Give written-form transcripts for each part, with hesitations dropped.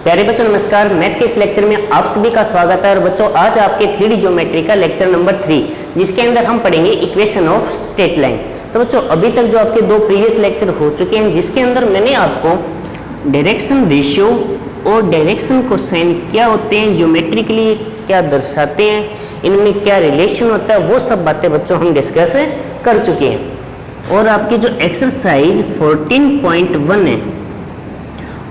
प्यारे बच्चों नमस्कार। मैथ के इस लेक्चर में आप सभी का स्वागत है। और बच्चों आज आपके 3D ज्योमेट्री का लेक्चर नंबर 3 जिसके अंदर हम पढ़ेंगे इक्वेशन ऑफ स्ट्रेट लाइन। तो बच्चों अभी तक जो आपके दो प्रीवियस लेक्चर हो चुके हैं जिसके अंदर मैंने आपको डायरेक्शन रेशियो और डायरेक्शन कोसाइन क्या होते हैं, ज्योमेट्रिकली क्या दर्शाते हैं, इनमें क्या रिलेशन होता है, वो सब बातें बच्चों हम डिस्कस कर चुके हैं। और आपकी जो एक्सरसाइज 14.1 है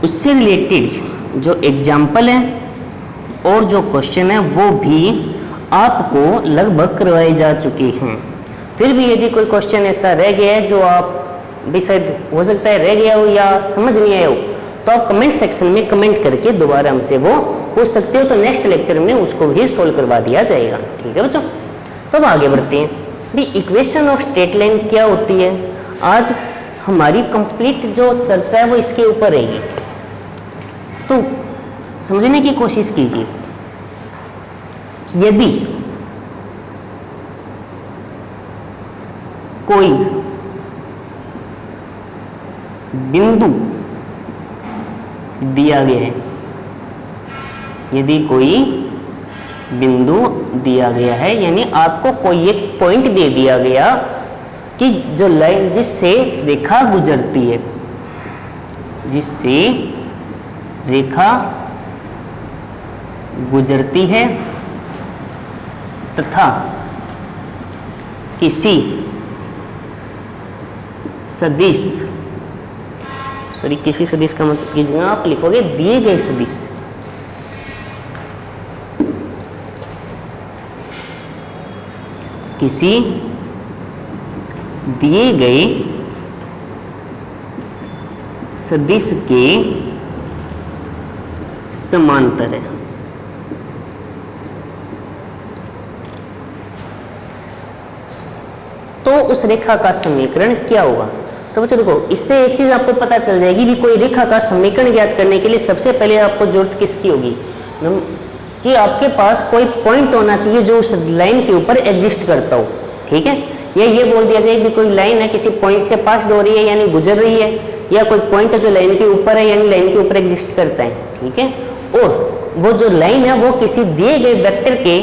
उससे रिलेटेड जो एग्जाम्पल है और जो क्वेश्चन है वो भी आपको लगभग करवाए जा चुके हैं। फिर भी यदि कोई क्वेश्चन ऐसा रह गया है जो आप भी शायद हो सकता है रह गया हो या समझ नहीं आया हो तो आप कमेंट सेक्शन में कमेंट करके दोबारा हमसे वो पूछ सकते हो, तो नेक्स्ट लेक्चर में उसको भी सोल्व करवा दिया जाएगा। ठीक है बच्चों, तो अब आगे बढ़ते हैं। भी इक्वेशन ऑफ स्ट्रेट लाइन क्या होती है, आज हमारी कंप्लीट जो चर्चा है वो इसके ऊपर रहेगी, तो समझने की कोशिश कीजिए। यदि कोई बिंदु दिया गया है, यदि कोई बिंदु दिया गया है यानी आपको कोई एक पॉइंट दे दिया गया कि जो लाइन जिससे रेखा गुजरती है, जिससे रेखा गुजरती है तथा किसी सदिश किसी सदिश का मतलब कीजिएगा, आप लिखोगे दिए गए सदिश, किसी दिए गए सदिश के समांतर है। तो उस रेखा का समीकरण क्या होगा। तो बच्चों देखो, इससे एक चीज आपको पता चल जाएगी भी कोई रेखा का समीकरण ज्ञात करने के लिए सबसे पहले आपको जरूरत किसकी होगी कि आपके पास कोई पॉइंट होना चाहिए जो उस लाइन के ऊपर एग्जिस्ट करता हो। ठीक है, ये बोल दिया जाए कि कोई लाइन है किसी पॉइंट से पास हो रही है यानी गुजर रही है, या कोई पॉइंट है जो लाइन के ऊपर है यानी लाइन के ऊपर एग्जिस्ट करता है। ठीक है, और वो जो लाइन है वो किसी दिए गए वेक्टर के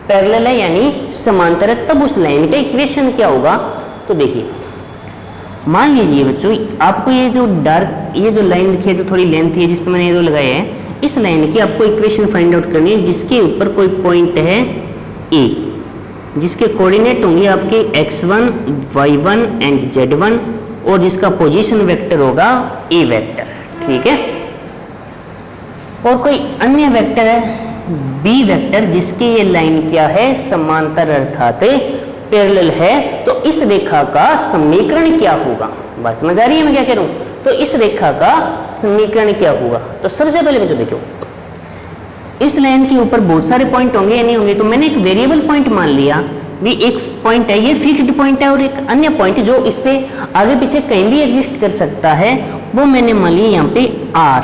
पैरेलल है यानी समांतर है, तब उस लाइन का इक्वेशन क्या होगा। तो देखिए, मान लीजिए बच्चों आपको ये जो लाइन लिखी है जो थोड़ी लेंथ है जिस पर मैंने एरो लगाया है, इस लाइन की आपको इक्वेशन फाइंड आउट करनी है जिसके ऊपर कोई पॉइंट है ए, जिसके कोऑर्डिनेट होंगे आपके x1, y1 एंड z1 और जिसका पोजीशन वेक्टर होगा ए वेक्टर। ठीक है, और कोई अन्य वेक्टर है बी वेक्टर जिसकी ये लाइन क्या है, समांतर अर्थात पैरेलल है। तो इस रेखा का समीकरण क्या होगा, बात समझ आ रही है मैं क्या कह रहा हूं। तो इस रेखा का समीकरण क्या होगा, तो सबसे पहले बच्चों देखो, इस लाइन के ऊपर बहुत सारे पॉइंट होंगे या नहीं होंगे, तो मैंने एक वेरिएबल पॉइंट मान लिया भी एक पॉइंट है, ये फिक्स्ड पॉइंट है, और एक अन्य पॉइंट जो इस पे आगे पीछे कहीं भी एग्जिस्ट कर सकता है वो मैंने मान लिया यहाँ पे आर,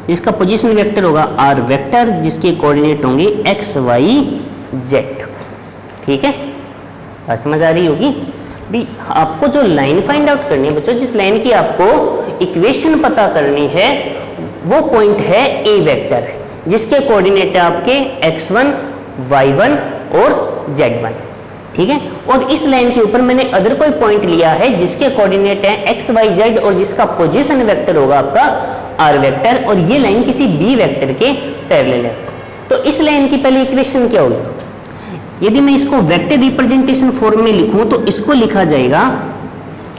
जिसका पोजीशन वेक्टर होगा आर वेक्टर, जिसके कोऑर्डिनेट होंगे एक्स वाई जेड। ठीक है, बात समझ आ रही होगी भी। आपको जो लाइन फाइंड आउट करनी है बच्चों, जिस लाइन की आपको इक्वेशन पता करनी है वो पॉइंट है ए वेक्टर, जिसके कोऑर्डिनेट है आपके x1, y1 और z1। ठीक है, और इस लाइन के ऊपर मैंने अदर कोई पॉइंट लिया है जिसके कोऑर्डिनेट है x, y, z और जिसका पोजीशन वेक्टर होगा आपका आर वेक्टर, और ये लाइन किसी बी वेक्टर के पैरेलल है। तो इस लाइन की पहले इक्वेशन क्या होगी, यदि मैं इसको वेक्टर रिप्रेजेंटेशन फॉर्म में लिखूं तो इसको लिखा जाएगा,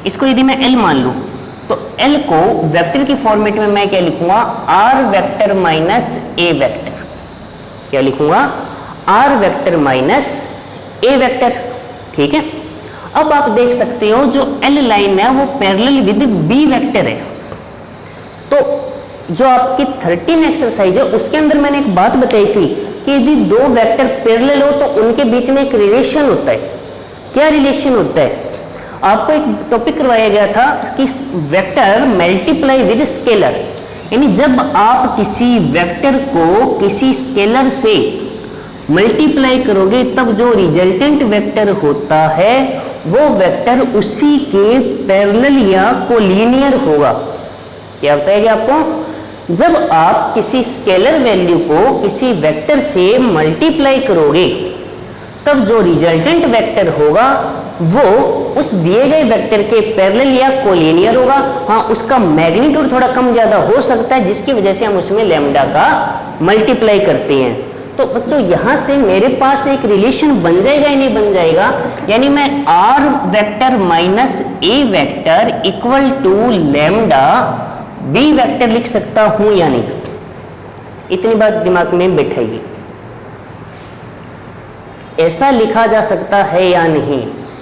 इसको यदि मैं L मान लूं तो L को वेक्टर की फॉर्मेट में मैं क्या लिखूंगा, R vector minus A vector. क्या लिखूंगा, R vector minus A vector. ठीक है, अब आप देख सकते हो जो L लाइन है वो पैरेलल विद बी वेक्टर है। तो जो आपकी 13 एक्सरसाइज है उसके अंदर मैंने एक बात बताई थी कि यदि दो वेक्टर पैरेलल हो तो उनके बीच में एक रिलेशन होता है। क्या रिलेशन होता है, आपको एक टॉपिक करवाया गया था कि वेक्टर मल्टीप्लाई विद स्केलर, यानी जब आप किसी वेक्टर को किसी स्केलर से मल्टीप्लाई करोगे तब जो रिजल्टेंट वेक्टर होता है वो वेक्टर उसी के पैरेलल या कोलिनियर होगा। क्या बताएगा आपको? जब आप किसी स्केलर वैल्यू को किसी वेक्टर से मल्टीप्लाई करोगे तब जो रिजल्टेंट वेक्टर होगा वो उस दिए गए वेक्टर के पैरेलल या कोलिनियर होगा। हाँ, उसका मैग्नीट्यूड थोड़ा कम ज्यादा हो सकता है, जिसकी वजह से हम उसमें लैम्डा का मल्टीप्लाई करते हैं। तो बच्चों यहां से मेरे पास एक रिलेशन बन जाएगा या नहीं बन जाएगा? यानी मैं R vector minus A vector equal to lambda B vector लिख सकता हूं या नहीं? इतनी बात दिमाग में बैठाइए। ऐसा लिखा जा सकता है या नहीं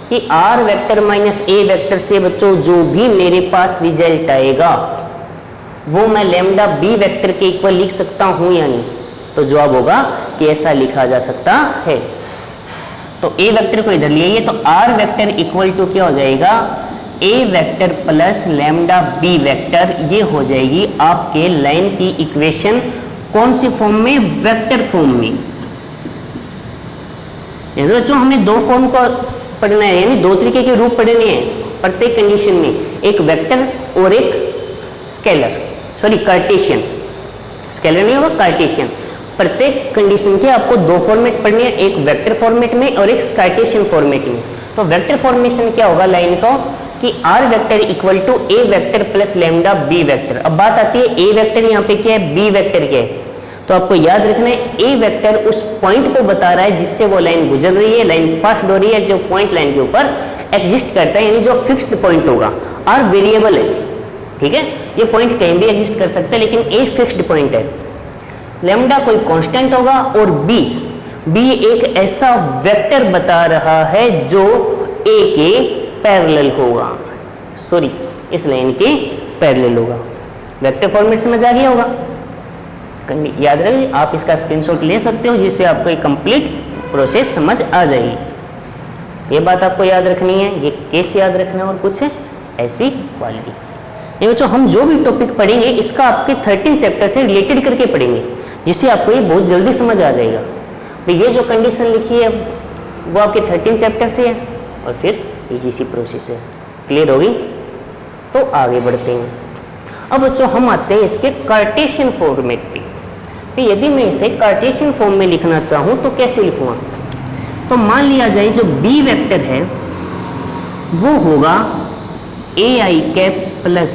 कि R vector minus A vector से बच्चों जो भी मेरे पास रिजल्ट आएगा वो मैं लैम्डा बी वेक्टर के इक्वल लिख सकता हूं या नहीं? तो जवाब होगा कि ऐसा लिखा जा सकता है। तो ए वेक्टर को इधर लिए, तो आर वेक्टर इक्वल टू क्या हो जाएगा? A vector plus lambda B vector. ये हो जाएगी आपके लाइन की इक्वेशन। कौन सी फॉर्म में? वेक्टर फॉर्म में। बच्चों हमें दो फॉर्म को पढ़ना है, यानी दो तरीके के रूप पढ़ने हैं प्रत्येक कंडीशन में, एक वेक्टर और एक स्केलर, सॉरी कार्टेशियन। स्केलर नहीं होगा, कार्टेशियन। प्रत्येक कंडीशन के आपको दो फॉर्मेट पढ़ने हैं, एक वेक्टर फॉर्मेट में और एक कार्टेशियन फॉर्मेट में। तो वेक्टर फॉर्मेशन क्या होगा लाइन का कि R vector equal to A vector plus lambda B vector. अब बात आती है ए वेक्टर यहाँ पे क्या है, बी वेक्टर क्या है? तो आपको याद रखना है ए वेक्टर उस पॉइंट को बता रहा है जिससे वो लाइन गुजर रही है, लाइन पास हो रही है, जो पॉइंट लाइन के ऊपर एग्जिस्ट करता है, यानी जो फिक्स्ड पॉइंट होगा। आर वेरिएबल है, ठीक है, ये पॉइंट कहीं भी एग्जिस्ट कर सकता है, लेकिन ए फिक्स्ड पॉइंट है। लैम्डा कोई कांस्टेंट होगा और बी एक ऐसा वेक्टर बता रहा है जो ए के पैरेलल होगा, सॉरी इस लाइन के पैरेलल होगा। वेक्टर फॉर्मेट समझ आ गया होगा? याद रखिए, आप इसका स्क्रीनशॉट ले सकते हो जिससे आपको एक कंप्लीट प्रोसेस समझ आ जाएगी। ये बात आपको याद रखनी है। ये केस याद रखना है और कुछ है ऐसी क्वालिटी। ये बच्चों हम जो भी टॉपिक पढ़ेंगे इसका आपके 13 चैप्टर से रिलेटेड करके पढ़ेंगे, जिससे आपको ये बहुत जल्दी समझ आ जाएगा। भाई ये जो कंडीशन लिखी है वो आपके 13 चैप्टर से है और फिर इजी प्रोसेस है। क्लियर होगी? तो आगे बढ़ते हैं। अब बच्चों हम आते हैं इसके कार्टेशियन फॉर्मेट पे। तो यदि मैं इसे कार्टेशियन फॉर्म में लिखना चाहूँ तो कैसे लिखूँगा? तो मान लिया जाए जो बी वेक्टर है वो होगा A I cap plus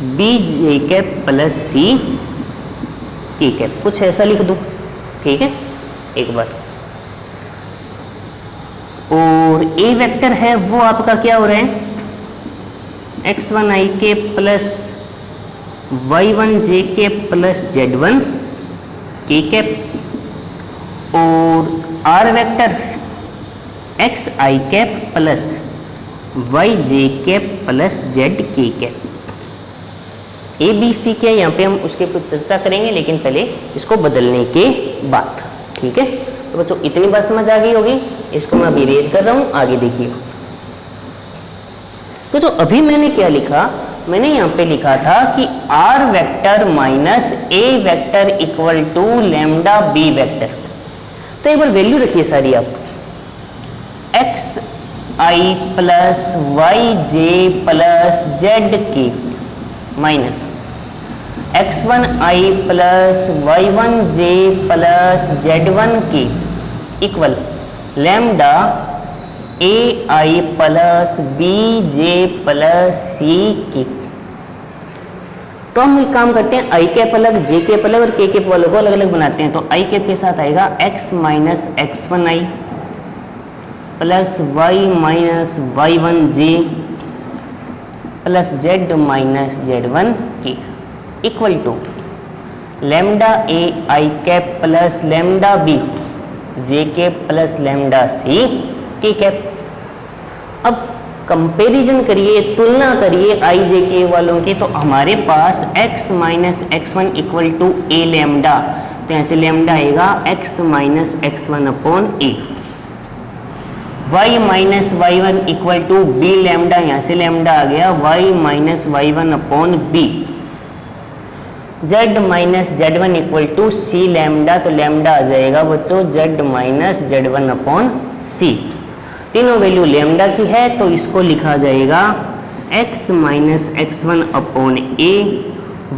B J cap plus C K cap, कुछ ऐसा लिख दूँ, ठीक है एक बार। और ए वेक्टर है वो आपका क्या हो रहा है? x1 i के प्लस y1 j के प्लस z1 k कैप और r vector x i cap plus y j cap plus z k cap. A B C क्या यहाँ पे हम उसके ऊपर चर्चा करेंगे, लेकिन पहले इसको बदलने के बाद, ठीक है। तो बच्चों इतनी बात समझ आ गई होगी, इसको मैं अभी रेज कर रहा हूँ, आगे देखिए। तो जो अभी मैंने क्या लिखा, मैंने यहाँ पे लिखा था कि R vector minus A vector equal to lambda B vector. तो एक बार वैल्यू रखिए सारी आप, X I plus Y J plus Z की minus x1 i plus y1 j plus z1 की equal lambda A I plus B J plus C की। तो हम एक काम करते हैं, आई कैप अलग, जे कैप अलग और के कैप वालों को अलग अलग बनाते हैं। तो आई कैप के साथ आएगा x minus x1 i plus y minus y1 j plus z minus z1 की equal to lambda A I cap plus lambda B J cap plus lambda C K cap. अब कंपैरिजन करिए, तुलना करिए आई जे के वालों की, तो हमारे पास x minus x1 equal to A lambda, तो यहाँ से लैम्डा आएगा x minus x1 upon A. y minus y1 equal to B lambda, यहाँ से लैम्डा आ गया y minus y1 upon B. z minus z1 equal to C lambda, तो lambda आ जाएगा बच्चों z माइनस z1 अपॉन सी। तीनों वैल्यू लैम्डा की है तो इसको लिखा जाएगा x minus x1 upon a,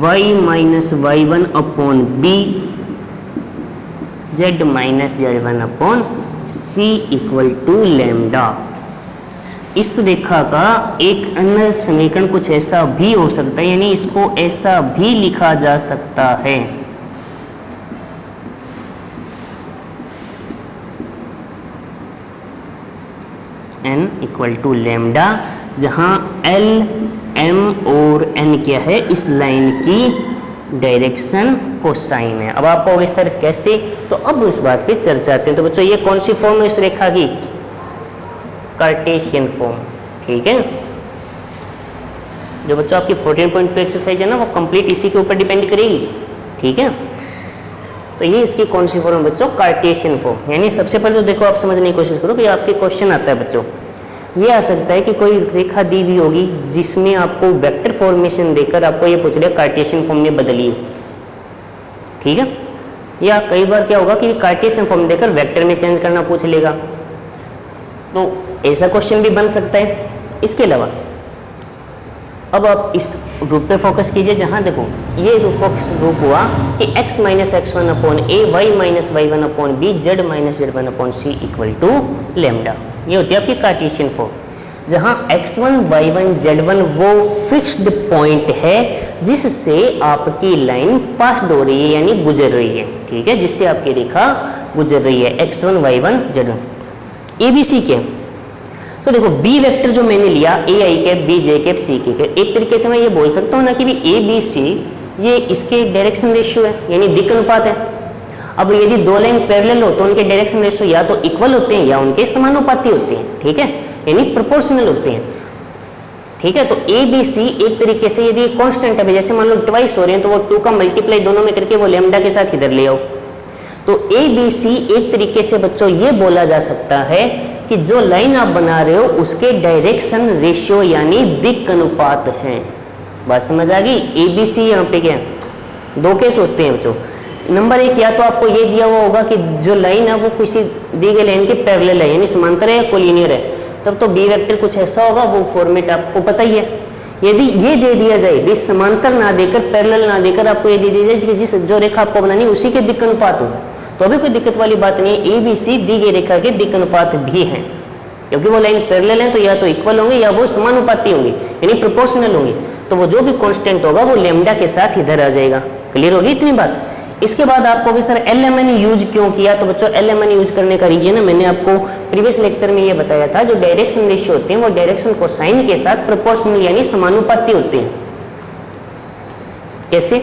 y minus y1 upon b, z minus z1 upon c equal to lambda. इस रेखा का एक अन्य समीकरण कुछ ऐसा भी हो सकता है, यानी इसको ऐसा भी लिखा जा सकता है, n इक्वल टू लैम्डा, जहां l, m और n क्या है, इस लाइन की डायरेक्शन कोसाइन है। अब आपको होगा सर कैसे, तो अब उस बात पे चर्चा आते हैं। तो बच्चों ये कौन सी फॉर्म है इस रेखा की, कार्टेशियन फॉर्म, ठीक है। जो बच्चों आपकी 14.2 एक्सरसाइज है ना, वो कंप्लीट इसी के ऊपर डिपेंड करेगी, ठीक है। तो ये इसकी कौन सी फॉर्म है बच्चों, कार्टेशियन फॉर्म। यानी सबसे पहले तो देखो आप समझने की कोशिश करो कि आपके क्वेश्चन आता है बच्चों, ये आ सकता है कि कोई रेखा दी हुई होगी जिसमें आपको वेक्टर फॉर्मेशन देकर आपको ये पूछ लिया कार्टेशियन फॉर्म में बदलिए, ठीक है। या कई बार क्या होगा कि कार्टेशियन फॉर्म देकर वेक्टर में चेंज करना पूछ लेगा, तो ऐसा क्वेश्चन भी बन सकता है। इसके अलावा अब आप इस रूप पे फोकस कीजिए, जहां देखो ये फोकस रूप हुआ कि x minus x1 upon a, y minus y1 upon b, z minus z1 upon c equal to lambda. ये होती है आपकी कार्टेशियन फॉर्म, जहां x1, y1, z1 वो फिक्स्ड पॉइंट है जिससे आपकी लाइन पास हो रही है, यानी गुजर रही है, ठीक है, जिससे आपकी रेखा गुजर रही है, x1, y1, z1। ABC के तो देखो B वेक्टर जो मैंने लिया a i cap, b j cap, c k cap, एक तरीके से मैं ये बोल सकता हूँ ना कि भी a b c ये इसके डायरेक्शन रेशियो है, यानी दिक् अनुपात है। अब यदि दो लाइन पैरेलल हो तो उनके डायरेक्शन रेशियो या तो इक्वल होते हैं या उनके समानुपाती होते हैं, ठीक है, यानी प्रोपोर्शनल होते हैं, ठीक है। तो a b c एक तरीके से यदि कांस्टेंट है, जैसे मान लो ट्वाइस हो रहे हैं तो वो 2 का मल्टीप्लाई दोनों में करके वो लैम्डा के साथ इधर ले आओ। तो a b c एक तरीके से बच्चों ये बोला जा सकता है कि जो लाइन आप बना रहे हो उसके डायरेक्शन रेशियो यानी दिक् अनुपात है। बात समझ आ गई। ए बी सी यहाँ पे क्या है, दो केस होते हैं बच्चों। नंबर एक, या तो आपको ये दिया हुआ होगा कि जो लाइन है वो किसी दी गई लाइन के पैरेलल है, यानी समांतर है या कोलिनियर है, तब तो बी वेक्टर कुछ ऐसा होगा, वो फॉर्मेट आपको पता ही है। यदि ये दे दिया जाए भी समांतर ना देकर, पैरेलल ना देकर आपको ये दे दिया जाए कि जिस जो रेखा आपको बनानी उसी के दिक् अनुपात हो, तो अभी कोई दिक्कत वाली बात नहीं है। ए बी सी दी गई रेखा के दिक् अनुपात भी हैं, क्योंकि वो लाइन पैरेलल है तो या तो इक्वल होंगे या वो समानुपाती होंगे, यानी प्रोपोर्शनल होंगे। तो वो जो भी कांस्टेंट होगा वो लैम्डा के साथ इधर आ जाएगा। क्लियर होगी इतनी बात। इसके बाद आपको भी सर LMN यूज क्यों किया, तो बच्चों LMN यूज करने का रीजन है, मैंने आपको प्रीवियस लेक्चर में ये बताया था, जो डायरेक्शन रेशियो होते हैं वो डायरेक्शन कोसाइन के साथ प्रोपोर्शनल यानी समानुपाती होते हैं। कैसे?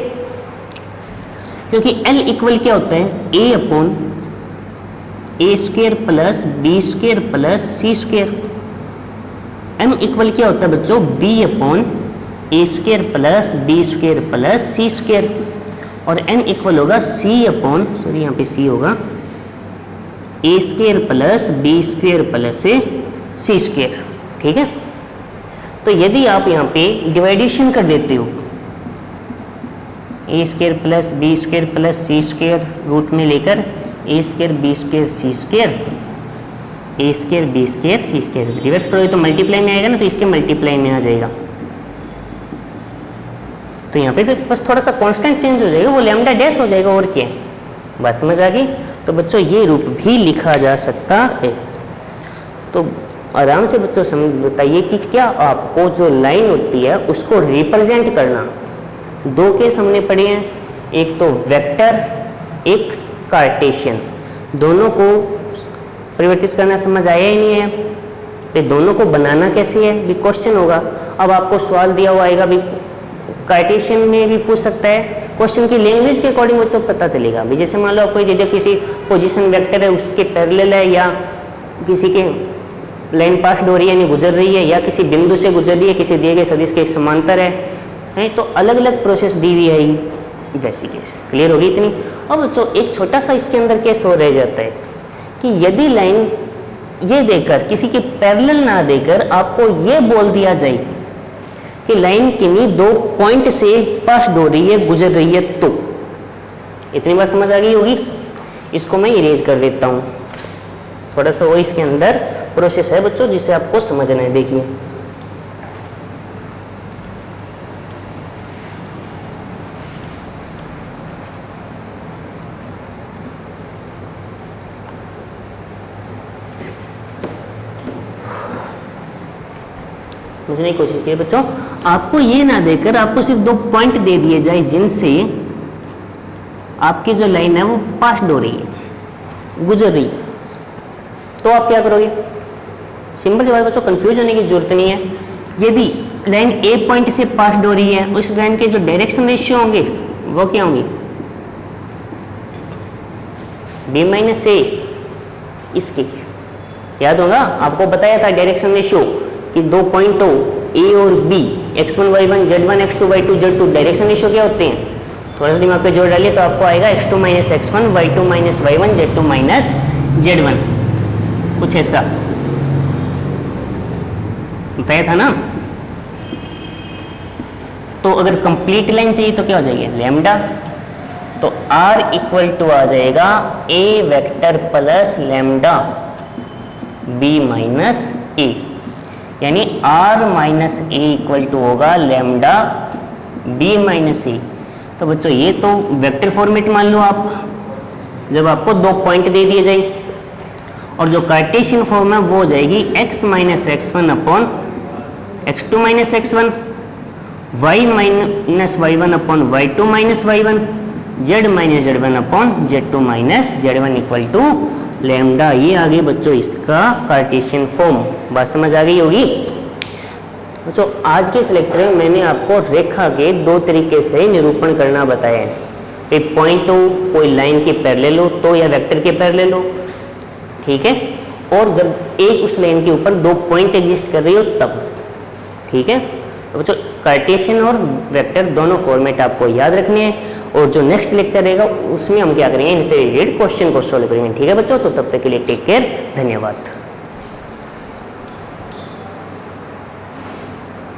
क्योंकि L इक्वल क्या होता है, A upon A square plus B square plus C square. M equal क्या होता है बच्चों, B upon A square plus B square plus C square. और N इक्वल होगा C अपॉन, सॉरी यहाँ पे C होगा, A square plus B square plus C square. ठीक है। तो यदि आप यहाँ पे डिवाइडेशन कर देते हो, A square plus B square plus C square root में लेकर A square B square C square, A square B square C square, reverse करोगे तो मल्टीप्लाई में आएगा ना, तो इसके मल्टीप्लाई में आ जाएगा। तो यहाँ पे फिर बस थोड़ा सा कांस्टेंट चेंज हो जाएगा, वो लैम्डा डैश हो जाएगा, और क्या। बात समझ आ गई। तो बच्चों ये रूप भी लिखा जा सकता है। तो आराम से बच्चों समझ बताइए कि क्या आपको जो लाइन होती है उसको रिप्रेजेंट करना, दो केस हमने पढ़े हैं, एक तो वेक्टर, एक कार्टेशियन, दोनों को परिवर्तित करना समझ आया ही नहीं है। फिर दोनों को बनाना कैसे है भी क्वेश्चन होगा। अब आपको सवाल दिया हुआ आएगा भी, कार्टेशियन में भी पूछ सकता है, क्वेश्चन की लैंग्वेज के अकॉर्डिंग बच्चों पता चलेगा भी। जैसे मान लो आपको दे दे किसी पोजीशन वेक्टर है उसके पैरेलल है, या किसी के लाइन पास हो रही है यानी गुजर रही है, या किसी बिंदु से गुजर रही है, किसी दिए गए सदिश के समांतर है, तो अलग अलग प्रोसेस दी हुई है वैसी केस। क्लियर होगी इतनी। अब बच्चों एक छोटा सा इसके अंदर केस हो रह जाता है कि यदि लाइन ये देकर किसी के पैरेलल ना देकर आपको ये बोल दिया जाए कि लाइन किन्हीं दो पॉइंट से पास हो रही है, गुजर रही है, तो इतनी बात समझ आ गई होगी। इसको मैं इरेज कर देता हूँ, थोड़ा सा वो इसके अंदर प्रोसेस है बच्चों जिसे आपको समझना है। देखिए समझने की कोशिश कीजिए बच्चों। आपको ये ना देकर आपको सिर्फ 2 पॉइंट दे दिए जाए जिनसे आपकी जो लाइन है वो पास हो रही है, गुजर रही, तो आप क्या करोगे? सिंपल सी बात बच्चों, कंफ्यूज होने की जरूरत नहीं है। यदि लाइन ए पॉइंट से पास हो रही है, उस लाइन के जो डायरेक्शन रेशियो होंगे वो क्या होंगे? b माइनस ए। इसकी याद होगा, आपको बताया था डायरेक्शन रेशियो कि 2 पॉइंट हो ए और B, x1 y1 z1 x2 y2 z2, direction ratio क्या होते हैं? थोड़ा सा दिमाग पे जोड़ डालिए तो आपको आएगा x2 minus x1 y2 minus y1 z2 minus z1, कुछ ऐसा बताया था ना। तो अगर कंप्लीट लाइन चाहिए तो क्या हो जाएगी? लैम्डा। तो r इक्वल टू आ जाएगा a vector plus lambda b minus a, यानी r minus a equal to होगा लैम्डा b माइनस a। तो बच्चों ये तो वेक्टर फॉर्मेट मान लो आप, जब आपको 2 पॉइंट दे दिए जाए, और जो कार्टेशियन फॉर्म है वो हो जाएगी x minus x1 upon x2 minus x1, y minus y1 upon y2 minus y1, z minus z1 upon z2 minus z1 equal to lambda. ये आ गई बच्चों इसका कार्टेशियन फॉर्म। बात समझ आ गई होगी बच्चों। आज के इस लेक्चर में मैंने आपको रेखा के 2 तरीके से निरूपण करना बताया है। एक पॉइंट हो, कोई लाइन के पैरेलल हो तो, या वेक्टर के पैरेलल हो, ठीक है, और जब एक उस लाइन के ऊपर 2 पॉइंट एग्जिस्ट कर रही हो तब, ठीक है। तो बच्चों कार्टेशियन और वेक्टर दोनों फॉर्मेट आपको याद रखने हैं, और जो नेक्स्ट लेक्चर रहेगा उसमें हम क्या करेंगे, इनसे रिलेटेड क्वेश्चन को सॉल्व करेंगे, ठीक है बच्चों। तो तब तक के लिए टेक केयर, धन्यवाद।